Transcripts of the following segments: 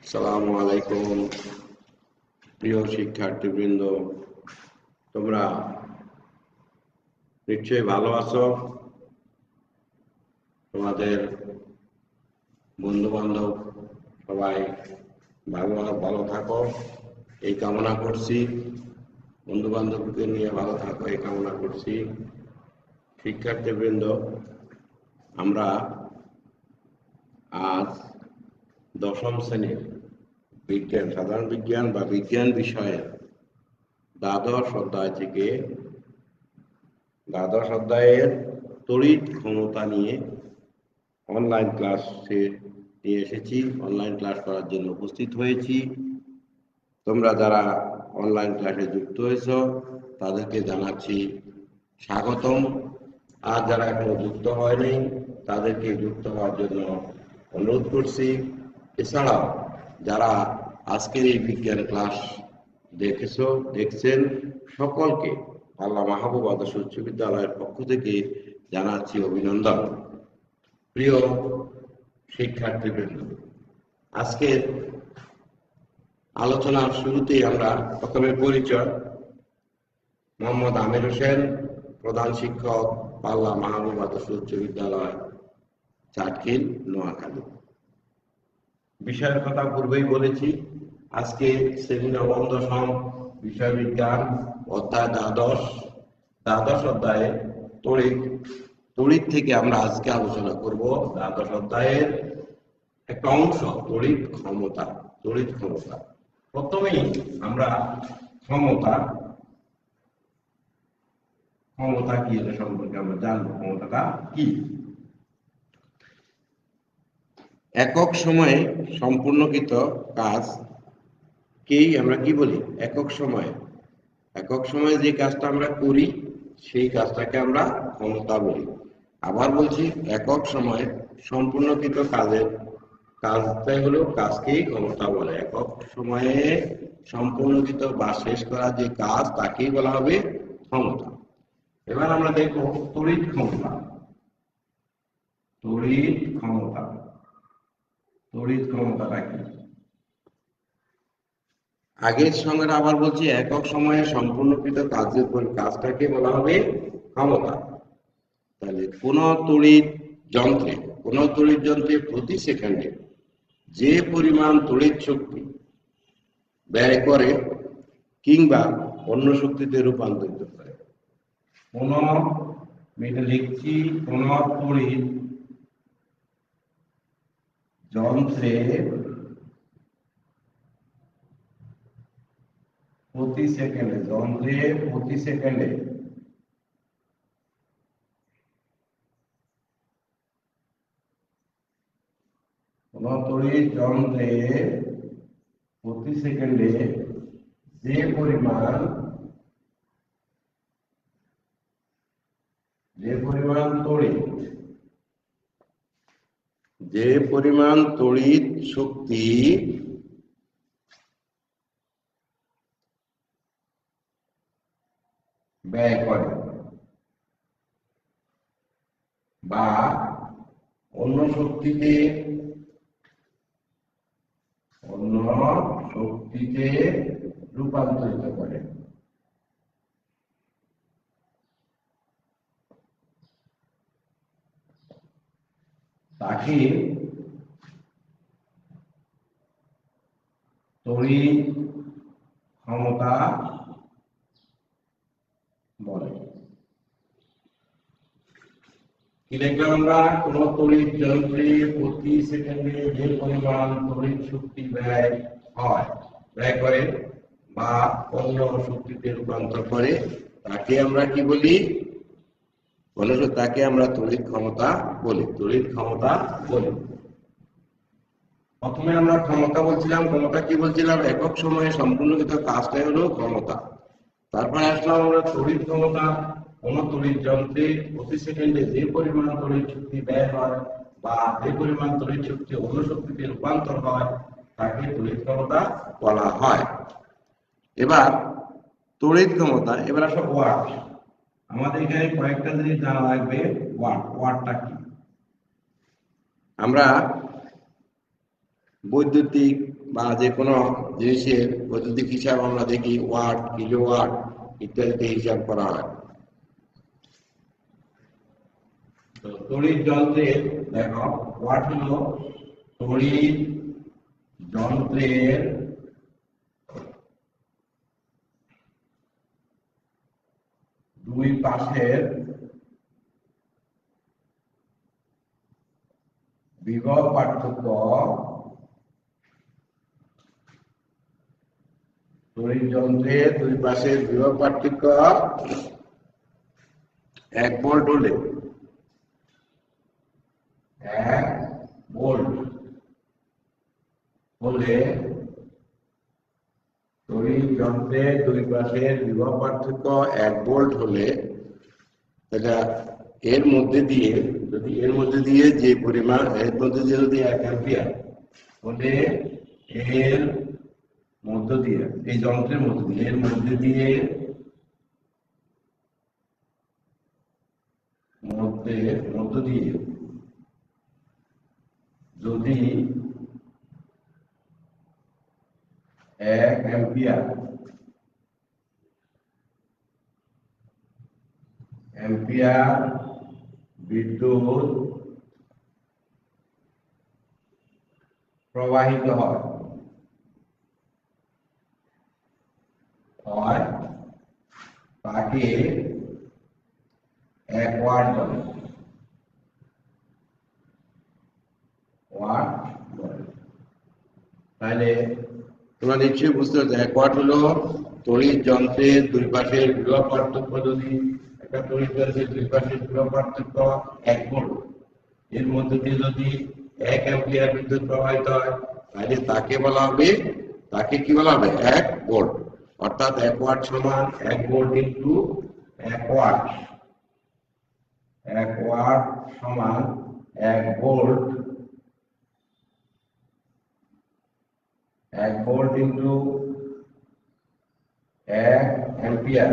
আসসালামু আলাইকুম প্রিয় শিক্ষার্থীবৃন্দ, তোমরা নিশ্চয়ই ভালো আছো। তোমাদের বন্ধু বান্ধব সবাই ভালো থাকো এই কামনা করছি। বন্ধু বান্ধবদের নিয়ে ভালো থাকো এই কামনা করছি। শিক্ষার্থীবৃন্দ, আমরা আজ দশম শ্রেণীর বিজ্ঞান, সাধারণ বিজ্ঞান বা বিজ্ঞান বিষয়ের দ্বাদশ অধ্যায়ের তড়িৎ ক্ষমতা নিয়ে অনলাইন ক্লাসে নিয়ে এসেছি। অনলাইন ক্লাস করার জন্য উপস্থিত হয়েছি। তোমরা যারা অনলাইন ক্লাসে যুক্ত হয়েছ তাদেরকে জানাচ্ছি স্বাগতম। আর যারা এখনো যুক্ত হয়নি তাদেরকে যুক্ত হওয়ার জন্য অনুরোধ করছি। এছাড়াও যারা আজকের এই বিজ্ঞান ক্লাস দেখছেন সকলকে আল্লাহ মাহবুব আদর্শ উচ্চ বিদ্যালয়ের পক্ষ থেকে জানাচ্ছি অভিনন্দন। প্রিয় শিক্ষার্থীবৃন্দ, আজকের আলোচনার শুরুতেই আমরা প্রথমে পরিচয়। মোহাম্মদ আমির হোসেন, প্রধান শিক্ষক, পাল্লা মাহবুব আদর্শ উচ্চ বিদ্যালয়, চাটখিল, নোয়াখালী। বিষয়ের কথা পূর্বেই বলেছি। আজকে শ্রেণী নবম দশম বিষয় বিজ্ঞান অধ্যায় দ্বাদশ অধ্যায়ে তড়িৎ থেকে আমরা আজকে আলোচনা করব। দ্বাদশ অধ্যায়ের একটা অংশ তড়িৎ ক্ষমতা। প্রথমেই আমরা ক্ষমতা কি এটা সম্পর্কে আমরা জানবো। ক্ষমতাটা কি? একক সময়ে সম্পূর্ণকৃত কাজকেই আমরা কি বলি? একক সময়ে যে কাজটা আমরা করি সেই কাজটাকে আমরা ক্ষমতা বলি। আবার বলছি, একক সময়ে সম্পূর্ণকৃত কাজটাই হলো কাজকেই ক্ষমতা বলে। একক সময়ে সম্পূর্ণকৃত বা শেষ করা যে কাজ তাকেই বলা হবে ক্ষমতা। এবার আমরা দেখব তড়িৎ ক্ষমতাটা কি। আগের সঙ্গে আবার বলছি, একক সময়ে সম্পূর্ণকৃত কাজটাকে বলা হবে ক্ষমতা। তাহলে কোন তড়িৎ যন্ত্রে প্রতি সেকেন্ডে যে পরিমাণ তড়িৎ শক্তি ব্যয় করে কিংবা অন্য শক্তিতে রূপান্তরিত করে। কোন তড়িৎ যন্ত্রে প্রতি সেকেন্ডে যে পরিমাণ তড়িৎ শক্তি ব্যয় করে বা অন্য শক্তিতে রূপান্তরিত করে তাকে তড়িৎ ক্ষমতা বলে। কি দেখলাম আমরা? কোন তড়িৎ যন্ত্রে প্রতি সেকেন্ডে যে পরিমাণ তড়িৎ শক্তি ব্যয় করে বা অন্য শক্তিতে রূপান্তর করে তাকে আমরা কি বলি? তাকে আমরা তড়িৎ ক্ষমতা বলি। প্রথমে আমরা ক্ষমতা কি বলছিলাম? একক সময়ে সম্পূর্ণকৃত কাজটাই হলো ক্ষমতা। তারপরে আসলাম আমরা তড়িৎ ক্ষমতা। কোন তড়িৎ যন্ত্রে প্রতি সেকেন্ডে যে পরিমাণ তড়িৎ শক্তি ব্যয় হয় বা যে পরিমাণ তড়িৎ শক্তি অন্য শক্তিতে রূপান্তর হয় তাকে তড়িৎ ক্ষমতা বলা হয়। এবার তড়িৎ ক্ষমতা, এবার আসো ওয়াট। আমাদের এখানে কয়েকটা জিনিস জানা লাগবে। ওয়াটটা কি? আমরা বৈদ্যুতিক বা যে কোনো জিনিসের বৈদ্যুতিক হিসাব আমরা দেখি ওয়াট, কিলোওয়াট ইত্যাদিতে হিসাব করা হয়। তো তড়িৎ যন্ত্রের দেখো ওয়াট হলো তড়িৎ যন্ত্রের দুই পাশের বিভব পার্থক্য, তড়িৎ যন্ত্রের দুই পাশের বিভব পার্থক্য 1 ভোল্ট হলে 1 ভোল্ট হলে তড়িৎ যন্ত্রের দুই পাশের বিভব পার্থক্য 1 ভোল্ট হলে এটা এর মধ্যে দিয়ে যে পরিমাণ এর মধ্যে দিয়ে যদি 1 অ্যাম্পিয়ার হলে এর মধ্য দিয়ে এই যন্ত্রের মধ্যে দিয়ে যদি 1 অ্যাম্পিয়ার বিদ্যুৎ প্রবাহিত হয় তাকে 1 ওয়াট বলে। তাহলে তোমরা নিশ্চয়ই বুঝতে পারছো 1 ওয়াট হলো তড়িৎ যন্ত্রের দুই পাশের বিভব পার্থক্য। যদি একটা তড়িৎ যন্ত্রের দুই পাশের বিভব পার্থক্য 1 ভোল্ট, এর মধ্যে দিয়ে যদি 1 অ্যাম্পিয়ার বিদ্যুৎ প্রবাহিত হয় তাহলে তাকে কি বলা হবে 1 ভোল্ট। অর্থাৎ 1 ওয়াট সমান 1 ভোল্ট ইন্টু 1 ওয়াট। 1 ওয়াট সমান 1 ভোল্ট, 1 ভোল্ট ইন্টু 1 অ্যাম্পিয়ার।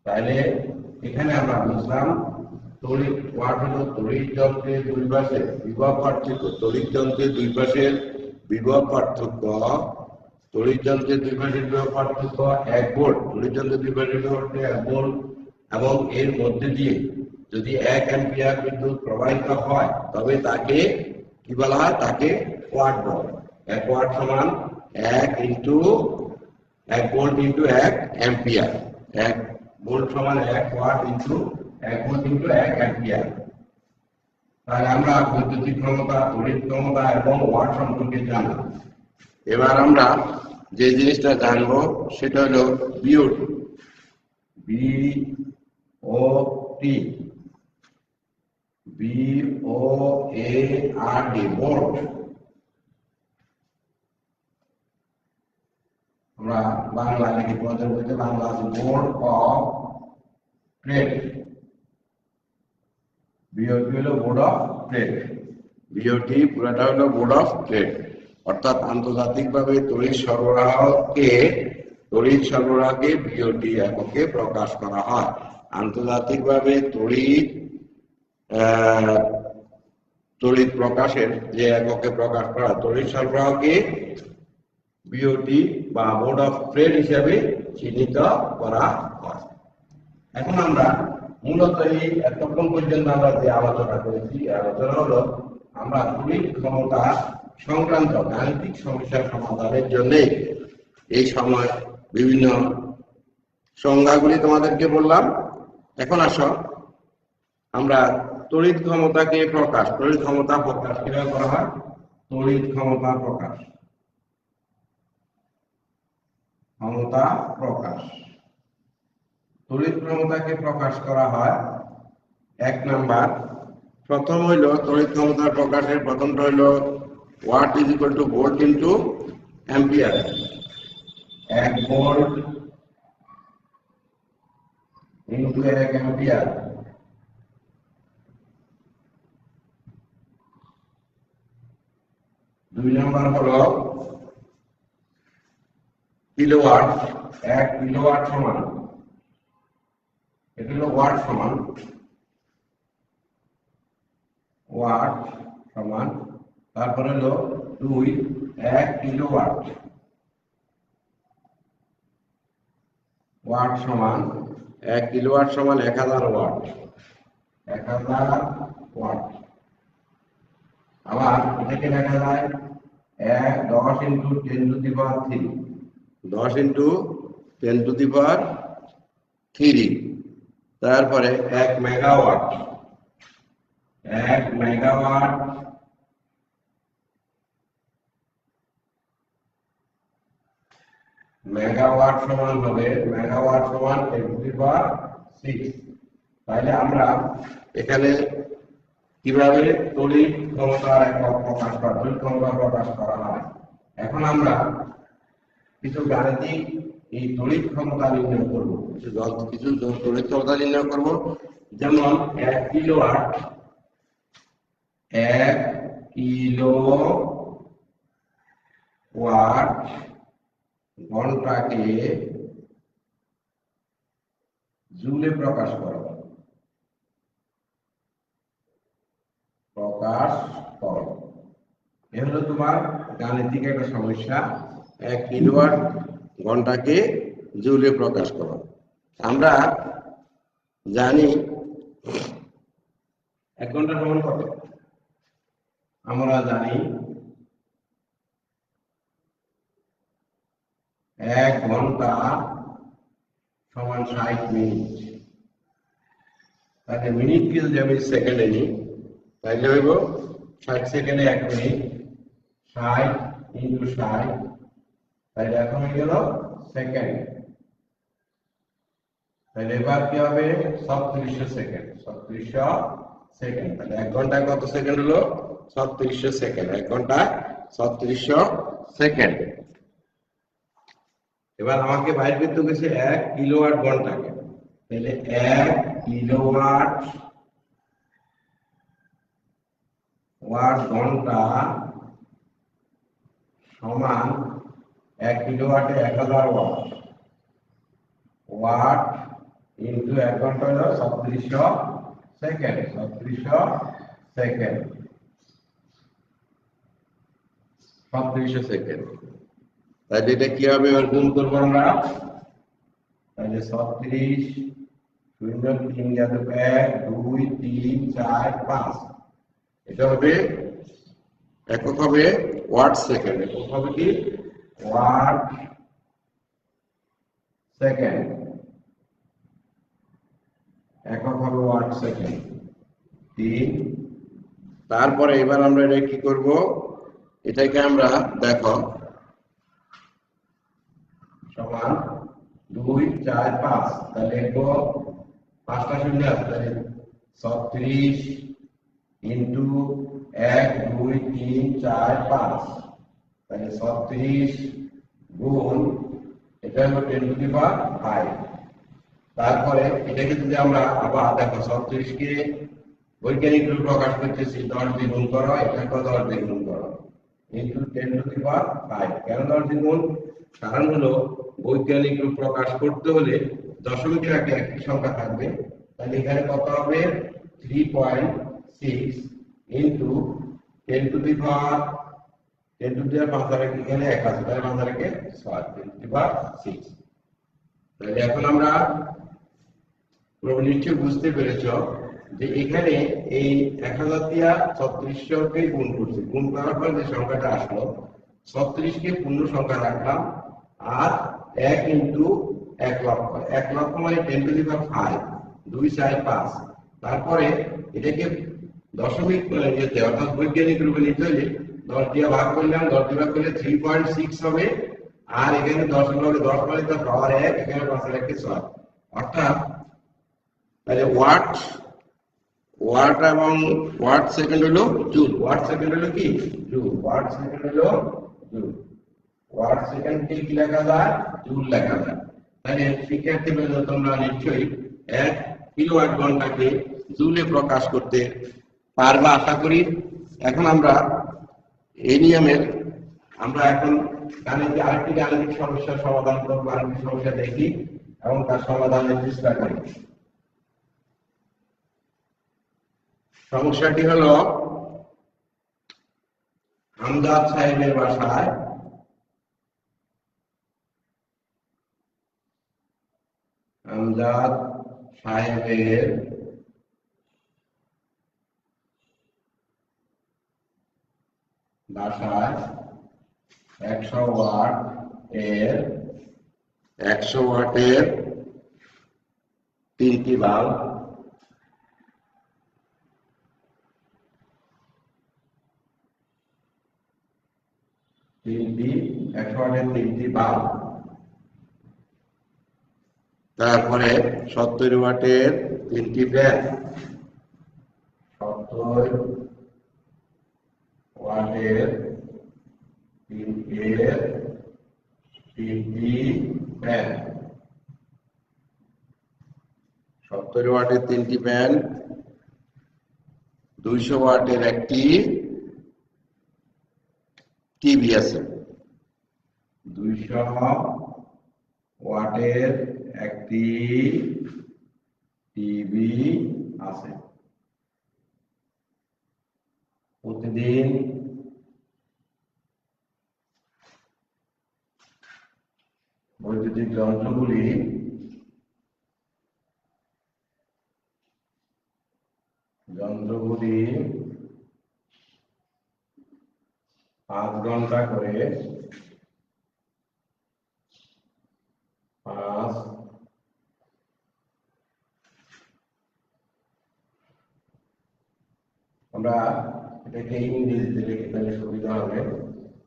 তাহলে এখানে আমরা বুঝলাম তড়িৎ ওয়াট হলো তড়িৎ যন্ত্রের দুই পাশের বিভব পার্থক্য। তড়িৎ যন্ত্রের দুই পাশের বিভব পার্থক্য 1 ভোল্ট। তড়িৎ যন্ত্রের দুই পাশের বিভব পার্থক্য 1 ভোল্ট এবং এর মধ্যে দিয়ে যদি 1 অ্যাম্পিয়ার বিদ্যুৎ প্রবাহিত হয় তবে তাকে কি বলা হয়? তাকে ওয়াট বলে। 1 ওয়াট সমান 1 ভোল্ট ইন্টু 1 অ্যাম্পিয়ার। 1 ভোল্ট সমান 1 watt into 1 volt into 1 ampere. তাহলে আমরা বৈদ্যুতিক ক্ষমতা, তড়িৎ ক্ষমতা এবং ওয়াট সম্পর্কে জানলাম। এবার আমরা যে জিনিসটা জানবো সেটা হলো বিওটি। ভোল্ট। আমরা বাংলা লিখি, তোমাদের বইতে বাংলা আছে বোর্ড অফ ট্রেড। বিওটি হলো বোর্ড অফ ট্রেড। বিওটি পুরাটা হলো বোর্ড অফ ট্রেড। অর্থাৎ আন্তর্জাতিকভাবে তড়িৎ সরবরাহকে বিওটি এককে প্রকাশ করা হয়। আন্তর্জাতিকভাবে তড়িৎ প্রকাশের যে এককে প্রকাশ করা তড়িৎ সরবরাহকে বিওটি বা বোর্ড অফ ট্রেড হিসাবে চিহ্নিত করা হয়। এখন আমরা মূলত এই এতক্ষণ পর্যন্ত আমরা যে আলোচনা করেছি, আলোচনা হলো আমরা তড়িৎ ক্ষমতা সংক্রান্ত গাণিতিক সমস্যার সমাধানের জন্য এই সময় বিভিন্ন সংজ্ঞাগুলি তোমাদেরকে বললাম। এখন আসো আমরা তড়িৎ ক্ষমতা প্রকাশ কিভাবে করা হয়। তড়িৎ ক্ষমতা প্রকাশ। তড়িৎ ক্ষমতাকে প্রকাশ করা হয় 1 নাম্বার। প্রথম হইল তড়িৎ ক্ষমতা প্রকাশের প্রথমটা হইল watt is equal to volt into ampere. 1 volt into 1 ampere. 2 number হলো কিলোওয়াট। 1 কিলোওয়াট সমান, এটা হলো ওয়াট সমান ওয়াট সমান, তারপরে হলো 2 1 কিলোওয়াট, ওয়াট সমান 1 কিলোওয়াট সমান 1000 ওয়াট, 1000 ওয়াট। আবার এটাকে লেখা যায় 10 into 10 to the power 3, 10 into 10 to the power 3, তারপরে 1 মেগাওয়াট, 1 মেগাওয়াট মেগাওয়াট সমান হবে, মেগাওয়াট সমান 10 টু দি পাওয়ার 6। তাহলে আমরা এখানে কিভাবে তড়িৎ ক্ষমতার একক প্রকাশ করা, তড়িৎ ক্ষমতা প্রকাশ করা হয়। এখন আমরা কিছু গাণিতিক এই তড়িৎ ক্ষমতা নির্ণয় করব, কিছু তড়িৎ ক্ষমতা নির্ণয় করব। যেমন 1 কিলোওয়াট, 1 কিলোওয়াট ঘন্টাকে জুলে প্রকাশ করা, এ হলো তোমার গাণিতিক একটা সমস্যা। 1 কিলোওয়াট ঘন্টাকে জুলে প্রকাশ করা। আমরা জানি 1 ঘন্টা সমান কত? আমরা জানি 1 ঘন্টা সমান 60 মিনিট। তাহলে মিনিটকে যদি আমি সেকেন্ডে নিই তাহলে হইব 60 সেকেন্ডে 1 মিনিট, 60 ইন্টু 60, তাহলে এখন হয়ে গেল সেকেন্ড। তাহলে এবার কি হবে? 3600 সেকেন্ড, 3600 সেকেন্ড। তাহলে 1 ঘন্টায় কত সেকেন্ড হলো? 3600 সেকেন্ড। 1 ঘন্টায় 3600 সেকেন্ড। এবার আমাকে বাইর করতে গেছে 1 কিলোওয়াট ঘন্টাকে। তাহলে 1 কিলোওয়াট ঘন্টা সমান 1 কিলোওয়াটে 1000 ওয়াট, ওয়াট ইন্টু 1 ঘন্টা হলো 3600 সেকেন্ড, 3600 সেকেন্ড, 3600 সেকেন্ড। তাহলে এটা কি হবে? এবার গুণ করবো আমরা। তাহলে 36 0 3 1 2 3 4 5, এটা হবে একক হবে ওয়াট সেকেন্ড। একক হবে কি? ওয়াট সেকেন্ড, একক হবে ওয়াট সেকেন্ড 3। তারপরে এবার আমরা এটা কি করব? এটাকে আমরা দেখো সমান 2 4 5, তাহলে লিখবো 5টা শূন্য, তাহলে 36 ইন্টু 1 2 3 4 5, তাহলে 36 গুণ এটা হলো 10 টু দি পাওয়ার 5। তারপরে এটাকে যদি আমরা আবার দেখো 36 কে বৈজ্ঞানিক রূপ প্রকাশ করতেছি 10 দিয়ে গুণ করো, এটাকে 10 দিয়ে গুণ করো ইন্টু 10 টু দি পাওয়ার 5। কেন 10 দিয়ে গুণ? কারণ হলো বৈজ্ঞানিক রূপ প্রকাশ করতে হলে দশমিকের আগে একটি সংখ্যা থাকবে। তাহলে এখানে কত হবে? 3.6 into 10 to the power 10 to the power 5 আর এখানে 1 আছে, তাহলে 5 আর 6, 10 টু দি পাওয়ার 6। তাহলে এখন আমরা নিশ্চয়ই বুঝতে পেরেছ যে এখানে এই 1000 দিয়া 3600 কে গুণ করছি, গুণ করার পর যে সংখ্যাটা আসলো 36 কে পূর্ণ সংখ্যা রাখলাম, আর 1 ইন্টু 1 লক্ষ, 1 লক্ষ মানে 10 টু দি পাওয়ার 5, 2 4 5। তারপরে এটাকে দশমিক নিতে অর্থাৎ বৈজ্ঞানিক রূপে নিতে হলে 10 দিয়ে ভাগ করলাম, 10 দিয়ে ভাগ করলে 3.6 হবে, আর এখানে 10 লগে 10 মানে তো পাওয়ার 1, এখানে 5 আর 1 6, অর্থাৎ তাহলে ওয়াট এবং ওয়াট সেকেন্ড হলো জুল, ওয়াট সেকেন্ড হলো কি? জুল, ওয়াট সেকেন্ড হলো জুল, ওয়াট সেকেন্ড কি লেখা যায়? জুল লেখা যায়। তাহলে শিক্ষার্থী বন্ধু তোমরা নিশ্চয়ই 1 কিলোওয়াট ঘন্টাকে জুলে প্রকাশ করতে পারবা আশা করি। এখন আমরা এই নিয়মের আমরা এখন আরেকটি গাণিতিক সমস্যার সমাধান করব, গাণিতিক সমস্যা দেখি এবং তার সমাধানের চেষ্টা করি। সমস্যাটি হলো আমজাদ সাহেবের বাসায় আমজাদ সাহেবের বাসায় 100 ওয়াটের 3টি বাল্ব, তারপরে 70 ওয়াটের 3টি ফ্যান, 70 ওয়াটের 3টি ফ্যান, 70 ওয়াটের 3টি ফ্যান, 200 ওয়াটের একটি টিভি আছে, 200 ওয়াটের একটি টিভি আছে। প্রতিদিন বৈদ্যুতিক যন্ত্রগুলি যন্ত্রগুলি 5 ঘন্টা করে 5 আমরা এটাকে ইংরেজিতে লিখে তাহলে সুবিধা হবে।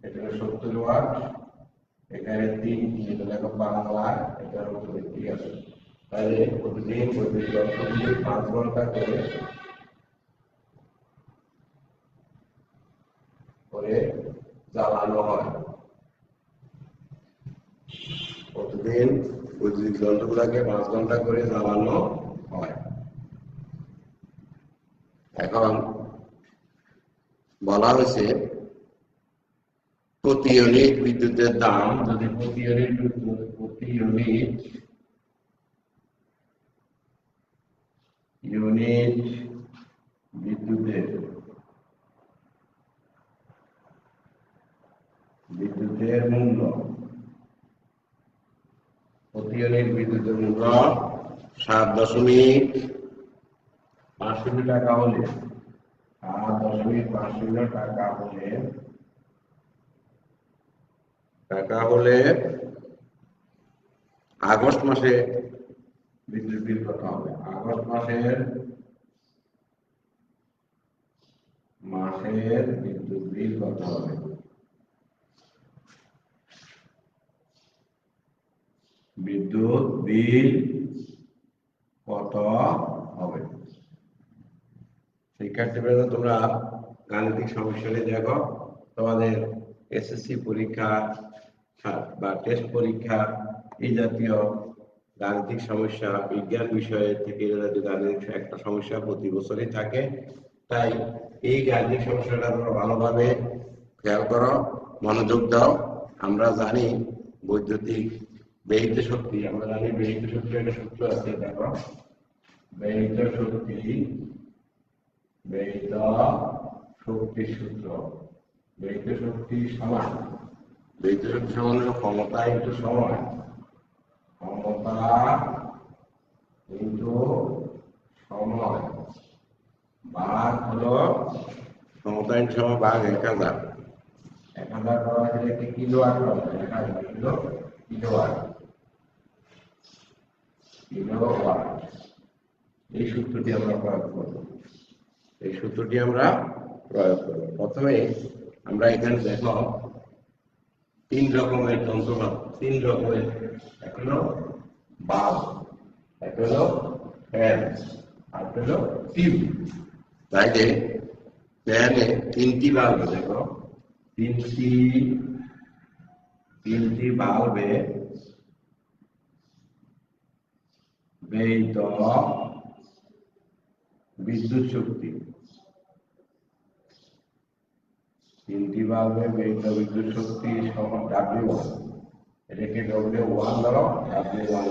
এটা 70 ওয়াট, এখানে 3টি, তাহলে বাংলা এটার উপরে ঠিক আছে। তাহলে প্রতিদিন বৈদ্যুতিক যন্ত্রগুলি 5 ঘন্টা করে জ্বালানো হয়। প্রতিদিন বৈদ্যুতিক যন্ত্রগুলোকে 5 ঘন্টা করে জ্বালানো হয়। এখন বলা হয়েছে প্রতি ইউনিট বিদ্যুতের দাম যদি প্রতি ইউনিট বিদ্যুতের মূল্য প্রতি ইউনিট বিদ্যুতের মূল্য 7.50 টাকা হলে 7.50 টাকা হলে আগস্ট মাসে বিদ্যুৎ বিল কত হবে? আগস্ট মাসের বিদ্যুৎ বিল কত হবে? বিদ্যুৎ বিল কত হবে? শিক্ষার্থীবৃন্দ, তোমরা গাণিতিক সমস্যা দেখো, তোমাদের এসএসসি পরীক্ষা বা টেস্ট পরীক্ষা এই জাতীয় গাণিতিক সমস্যা বিজ্ঞান বিষয়ের থেকে গাণিতিক একটা সমস্যা প্রতি বছরই থাকে। তাই এই গাণিতিক সমস্যাটা তোমরা ভালোভাবে খেয়াল করো, মনোযোগ দাও। আমরা জানি বৈদ্যুতিক ব্যয়িত শক্তি, আমরা জানি ব্যয়িত শক্তির একটা সূত্র আছে, দেখো ব্যয়িত শক্তির সূত্র। ব্যয়িত শক্তি সমান ক্ষমতা ইনটু সময়, ক্ষমতা ইনটু সময় ভাগ হলো ক্ষমতা ইনটু সময় ভাগ 1000। 1000 করা গেলে একটি কিলোওয়াট হবে, 1000 কিলোওয়াট। এই সূত্রটি আমরা প্রয়োগ করব। প্রথমে আমরা এখানে দেখো 3 রকমের যন্ত্রপাতি, 3 রকমের, এক হলো বাল্ব, এক হলো ফ্যান, আর হলো টিউব। তাইলে ফ্যানে 3টি বাল্ব, দেখো 3টি বাল্বে ব্যয়িত বিদ্যুৎ শক্তি, 3টি বাল্বে ব্যয়িত বিদ্যুৎ শক্তি সমান W1। এটাকে W1 ধরো, W1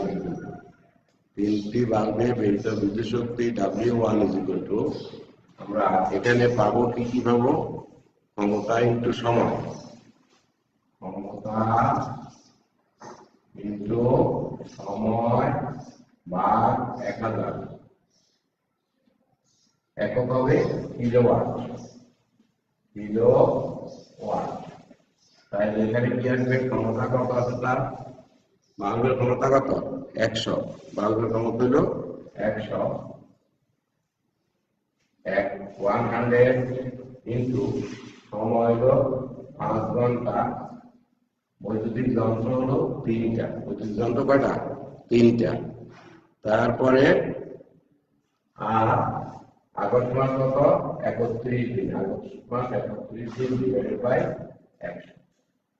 3টি বাল্বে ব্যয়িত বিদ্যুৎ শক্তি W1 আমরা এখানে পাবো কি পাবো? ক্ষমতা ইন্টু সময়, ক্ষমতা ইন্টু সময় ভাগ 1000, একক হবে কিলোওয়াট, কিলোওয়াট। তাহলে এখানে কি আসবে, ক্ষমতা কত আছে তার, বাল্বের ক্ষমতা কত 100, বাল্বের ক্ষমতা হলো 100, 100 ইন্টু সময় হলো 5 ঘন্টা, বৈদ্যুতিক যন্ত্র হলো 3টা, বৈদ্যুতিক যন্ত্র কয়টা 3টা। তারপরে আর আগস্ট মাস কত 31 দিন, আগস্ট মাস 31 দিন ডিভাইডেড বাই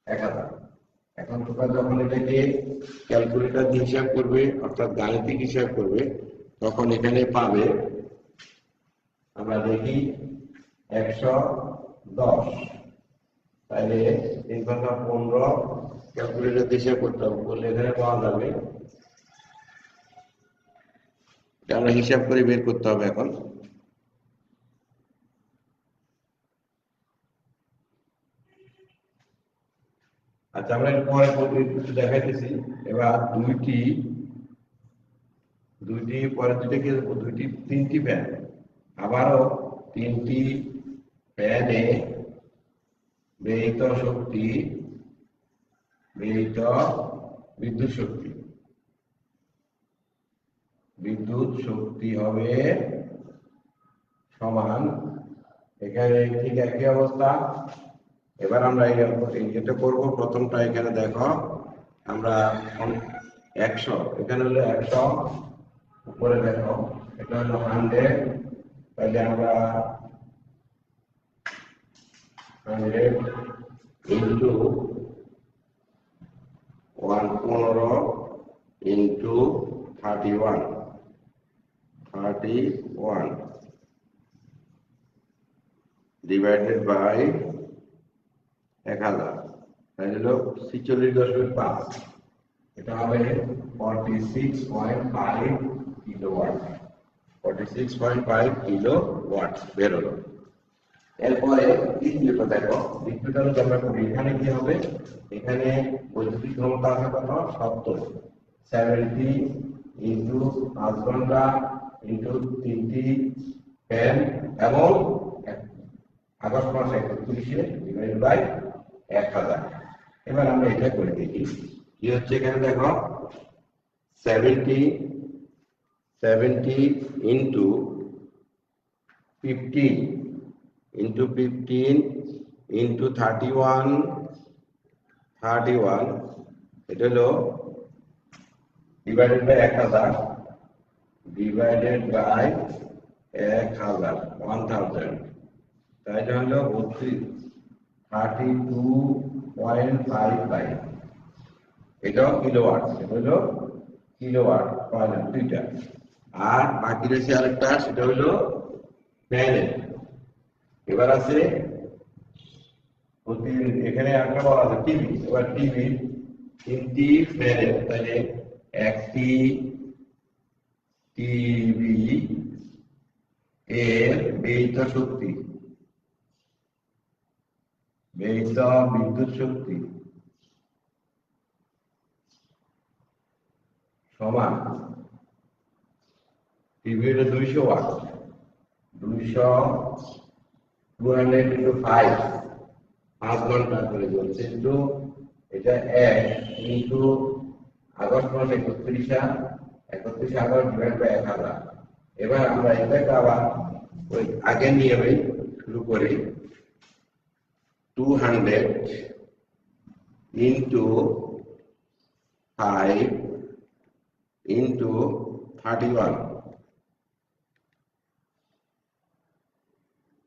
1000। এখন তোমরা যখন এটাকে ক্যালকুলেটর দিয়ে হিসাব করবে, অর্থাৎ গাণিতিক হিসাব করবে, তখন এখানে পাবে, আমরা দেখি 110, তাহলে 3 ঘন্টা 15 ক্যালকুলেটর দিয়ে হিসাব করতে হবে, বললে এখানে পাওয়া যাবে। এটা আমরা হিসাব করে বের করতে হবে এখন। আচ্ছা, আমরা এর পরে একটু দেখাইতেছি। এবার দুইটি পরে দুইটাকে তিনটি ফ্যান, আবারও 3টি ফ্যানে ব্যয়িত শক্তি, ব্যয়িত বিদ্যুৎ শক্তি হবে সমান, এখানে ঠিক একই অবস্থা। এবার আমরা এটা করবো, প্রথমটা এখানে দেখো, আমরা 100, এখানে হলো 100, উপরে দেখো এটা হলো 100, তাহলে আমরা 100 ইন্টু 115 ইন্টু 31 ডিভাইডেড বাই 1000, তাই হলো 46.5, এটা হবে 46.5 কিলোওয়াট, 46.5 কিলোওয়াট বের হলো। এরপরে দ্বিতীয়টা দেখো, দ্বিতীয়টা যদি আমরা করি, এখানে কি হবে, এখানে বৈদ্যুতিক ক্ষমতা আছে কত 70 ইন্টু 5 ঘন্টা ইন্টু 3টি ফ্যান এবং আগস্ট মাস 31 ডিভাইড বাই 1000। এবার আমরা এটা করে দেখি কি হচ্ছে। এখানে দেখো 70 ইন্টু 15 ইন্টু 31, এটা হলো ডিভাইডেড বাই 1000, ডিভাইডেড বাই 1000, তাই হলো 32.55, এটাও কিলোওয়াট, এটা হলো কিলোওয়াট পয়েন্ট দুইটা। আর বাকি রয়েছে আরেকটা, সেটা হলো ফ্যানের। এবার আছে এখানে একটা বলা আছে টিভি, এবার টিভি 3টি ফ্যানের, তাহলে একটি টিভি এর ব্যয়িত শক্তি, ব্যয়িত বিদ্যুৎ শক্তি সমান, টিভি হলো 200 ওয়াট, 200 ইন্টু 5 ঘন্টা করে চলছে, ইন্টু এটা 1 ইন্টু আগস্ট মাস 31 আগস্ট ডিভাইড বাই 1000। এবার আমরা এটাকে আবার ওই আগের নিয়মে শুরু করি, 200 ইন্টু 5 ইন্টু 31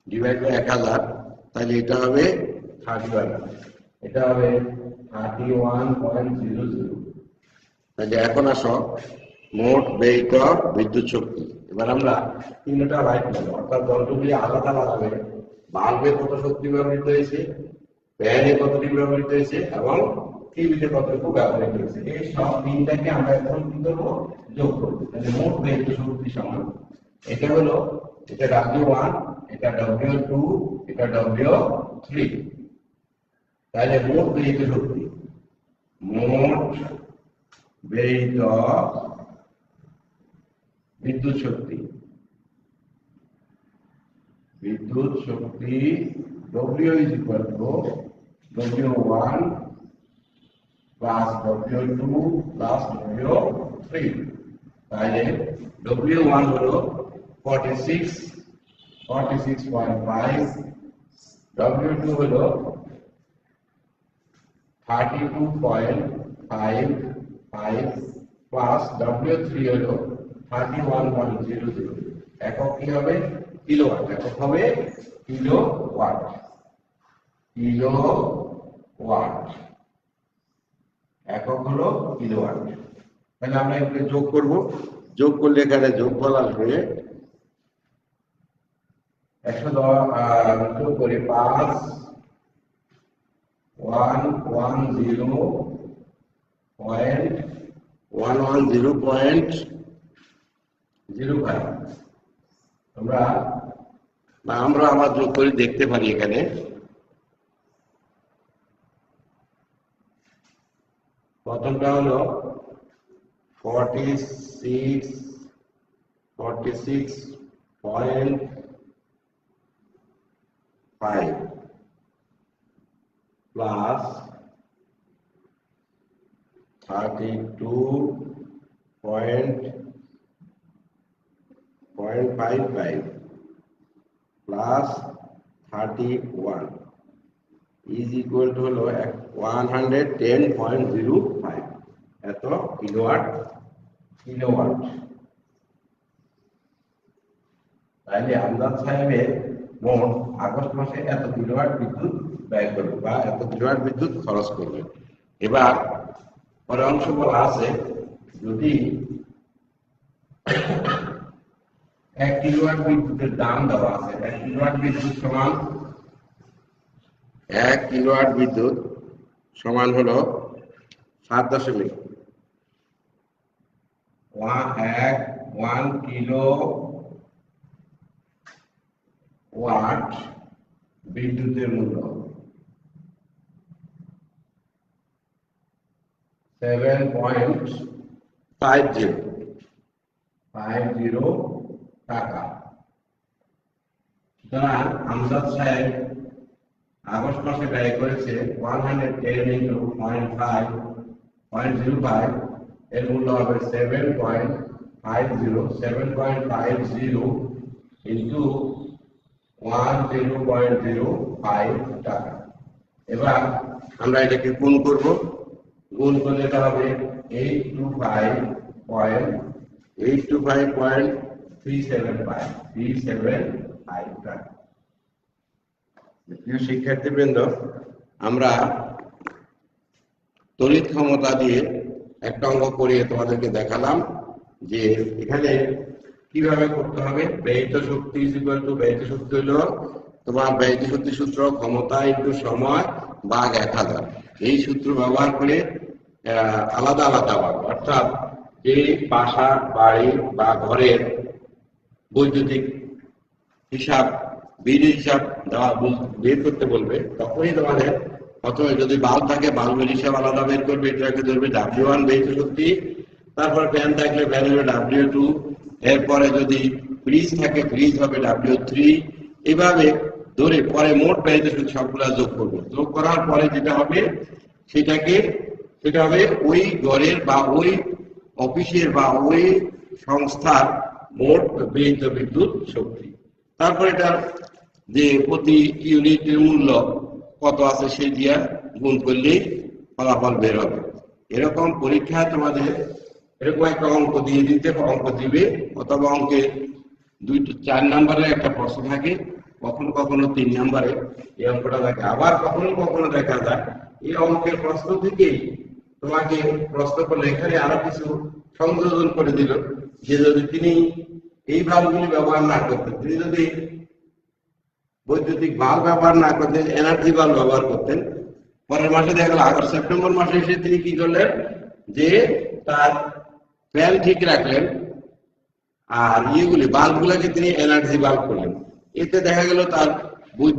ডিভাইড বাই 1000, তাহলে এটা হবে 31, এটা হবে 31.00। তাহলে এখন আসো মোট ব্যয়িত বিদ্যুৎ শক্তি। এবার আমরা তিনটা বাইক নেব, অর্থাৎ যন্ত্রগুলি আলাদা আলাদা, বাল্বে কত শক্তি ব্যবহৃত হয়েছে, ফ্যানে কতটি ব্যবহৃত হয়েছে এবং টিভিতে কতটুকু ব্যবহৃত হয়েছে, এই সব তিনটাকে আমরা এখন কি করবো, যোগ করবো। তাহলে মোট ব্যয়িত শক্তি সমান, এটা হলো এটা W1, এটা W2, এটা W3। তাহলে মোট ব্যয়িত শক্তি, মোট ব্যয়িত বিদ্যুৎ শক্তি, W is equal to W1 plus W2 plus W3। তাহলে W1 হলো 46.5, W2 হলো 32.55 plus W3 হলো 31.00। একক কি হবে? কিলোওয়াট। একক হবে কিলোওয়াট। একক হলো কিলোওয়াট। তাহলে আমরা এগুলো যোগ করব। যোগ করলে এখানে যোগফল আসবে 110 যোগ করে 5 110.05। আমরা আবার যোগ করে দেখতে পারি। এখানে প্রথমটা হলো 46.5 plus 32.55 plus 31 is equal to হলো 110.05। এত কিলোওয়াট। তাহলে আমজাদ সাহেবের মোট আগস্ট মাসে এত কিলোওয়াট বিদ্যুৎ ব্যয় করবে বা এত কিলোওয়াট বিদ্যুৎ খরচ করবে। এবার পরের অংশ বলা আছে, যদি 1 কিলোওয়াট বিদ্যুতের দাম দেওয়া আছে, 1 কিলোওয়াট বিদ্যুৎ সমান 1 কিলোওয়াট বিদ্যুৎ সমান হলো 7.1 কিলো ওয়াট বিদ্যুতের মূল্য 7.50 টাকা। সুতরাং আমজাদ সাহেব আগস্ট মাসে ব্যয় করেছে 110 into 0.05, এর মূল্য হবে 7.50 into 10.05 টাকা। এবার আমরা এটাকে গুণ করব। গুণ করলে এটা হবে 825.375 টাকা। প্রিয় শিক্ষার্থীবৃন্দ, আমরা তড়িৎ ক্ষমতা দিয়ে একটা অঙ্ক করিয়ে তোমাদেরকে দেখালাম যে এখানে কিভাবে করতে হবে। ব্যয়িত শক্তি ব্যয়িত শক্তি হলো তোমার ব্যয়িত শক্তি সূত্র ক্ষমতা ইনটু সময় ভাগ 1000। এই সূত্র ব্যবহার করে আলাদা আলাদা ভাগ, অর্থাৎ যে বাসা, বাড়ি বা ঘরের বৈদ্যুতিক হিসাব, বিল হিসাব বের করতে বলবে, তখনই তোমাদের প্রথমে যদি বাল্ব থাকে বাল্বের হিসাব আলাদা বের করবে, এটাকে ধরবে W1 ব্যয়িত শক্তি। তারপর ফ্যান থাকলে ফ্যান হবে W2। এরপরে যদি ফ্রিজ থাকে ফ্রিজ হবে W3। এভাবে ধরে পরে মোট ব্যয়িত শক্তি সবগুলা যোগ করবে। যোগ করার পরে যেটা হবে সেটা হবে ওই ঘরের বা ওই অফিসের বা ওই সংস্থার মোট ব্যয়িত বিদ্যুৎ শক্তি। তারপর এটার যে প্রতি ইউনিটের মূল্য কত আছে সেই দিয়া গুণ করলেই ফলাফল বের হবে। এরকম পরীক্ষায় তোমাদের এরকম একটা অঙ্ক দিয়ে অঙ্ক দিবে, অথবা অঙ্কে 4 নম্বরের একটা প্রশ্ন থাকে, কখনো কখনো 3 নম্বরে এই অঙ্কটা থাকে। আবার কখনো কখনো দেখা যায় এই অঙ্কের প্রশ্ন থেকে তোমাকে প্রশ্ন করলে এখানে আরো কিছু সংযোজন করে দিল, যে যদি তিনি এই ভালগুলি ব্যবহার না করতেন, তিনি যদি বৈদ্যুতিক বাল্ব ব্যবহার না করতেন, এনার্জি বাল্ব ব্যবহার করতেন, পরের মাসে দেখা গেল আগস্ট সেপ্টেম্বর মাসে এসে তিনি কি করলেন, যে তার ফ্যান ঠিক রাখলেন আর ইয়েগুলি বাল্বগুলোকে তিনি এনার্জি বাল্ব করলেন, এতে দেখা গেল তার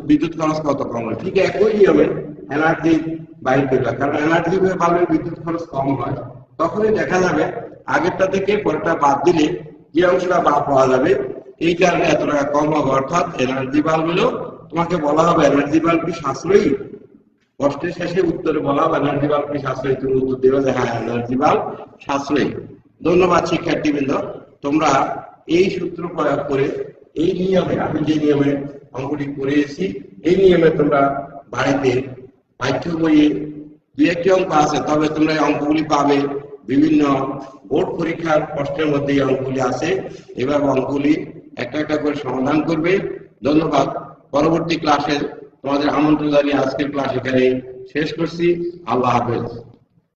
বিদ্যুৎ খরচ কত কম হয়। ঠিক একই নিয়মে এনার্জি বাইর করবে, কারণ এনার্জি বাল্বের বিদ্যুৎ খরচ কম হয়, তখনই দেখা যাবে আগেরটা থেকে পরেরটা বাদ দিলে যে অংশটা বাদ পাওয়া যাবে, এই কারণে এত টাকা কম হবে। অর্থাৎ এনার্জি বাল্ব হলেও তোমাকে বলা হবে এনার্জি বাল্ব কি সাশ্রয়ী, প্রশ্নের শেষে উত্তরে বলা হবে এনার্জি বাল্ব কি সাশ্রয়ী, তুমি উত্তর দেবে যে হ্যাঁ এনার্জি বাল্ব সাশ্রয়ী। ধন্যবাদ শিক্ষার্থীবৃন্দ, তোমরা এই সূত্র প্রয়োগ করে এই নিয়মে, আমি যে নিয়মে অঙ্কটি করেছি এই নিয়মে তোমরা বাড়িতে পাঠ্য বইয়ে দু একটি অঙ্ক আছে, তবে তোমরা এই অঙ্কগুলি পাবে বিভিন্ন বোর্ড পরীক্ষার প্রশ্নের মধ্যে এই অঙ্কগুলি আছে। এভাবে অঙ্কগুলি একটা একটা করে সমাধান করবে। ধন্যবাদ। পরবর্তী ক্লাসে তোমাদের আমন্ত্রণ জানিয়ে আজকের ক্লাস এখানে শেষ করছি। আল্লাহ হাফেজ।